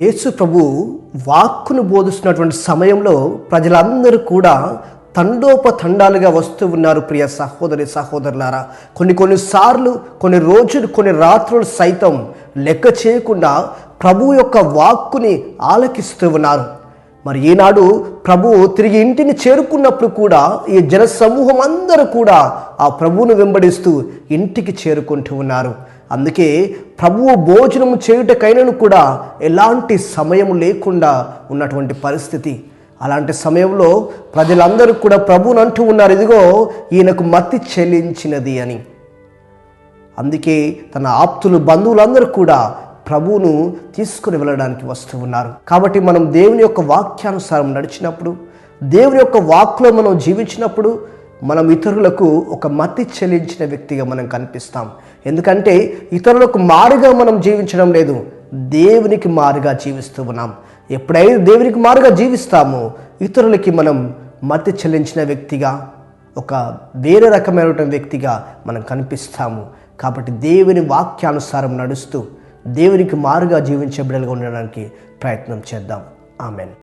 యేసు ప్రభు వాక్కును బోధిస్తున్నటువంటి సమయంలో ప్రజలందరూ కూడా తండోపతండాలుగా వస్తూ ఉన్నారు. ప్రియ సహోదరి సహోదరులారా, కొన్నిసార్లు కొన్ని రోజులు కొన్ని రాత్రులు సైతం లెక్క చేయకుండా ప్రభు యొక్క వాక్కుని ఆలకిస్తూ ఉన్నారు. మరి ఈనాడు ప్రభువు తిరిగి ఇంటిని చేరుకున్నప్పుడు కూడా ఈ జన సమూహం అందరూ కూడా ఆ ప్రభువును వెంబడిస్తూ ఇంటికి చేరుకుంటూ ఉన్నారు. అందుకే ప్రభువు భోజనం చేయుటకైనను కూడా ఎలాంటి సమయం లేకుండా ఉన్నటువంటి పరిస్థితి. అలాంటి సమయంలో ప్రజలందరూ కూడా ప్రభువును అంటూ ఉన్నారు, ఇదిగో ఈయనకు మత్తి చెల్లించినది అని. అందుకే తన ఆప్తులు బంధువులందరూ కూడా ప్రభువును తీసుకుని వెళ్ళడానికి వస్తూ ఉన్నారు. కాబట్టి మనం దేవుని యొక్క వాక్యానుసారం నడిచినప్పుడు, దేవుని యొక్క వాక్కులో మనం జీవించినప్పుడు మనం ఇతరులకు ఒక మత్తి చెల్లించిన వ్యక్తిగా మనం కనిపిస్తాం. ఎందుకంటే ఇతరులకు మారుగా మనం జీవించడం లేదు, దేవునికి మారుగా జీవిస్తూ ఉన్నాం. ఎప్పుడైతే దేవునికి మారుగా జీవిస్తామో ఇతరులకి మనం మత్తి చెల్లించిన వ్యక్తిగా, ఒక వేరే రకమైన వ్యక్తిగా మనం కనిపిస్తాము. కాబట్టి దేవుని వాక్యానుసారం నడుస్తూ దేవునికి మారుగా జీవించే బిడ్డలుగా ఉండడానికి ప్రయత్నం చేద్దాం. ఆమెన్.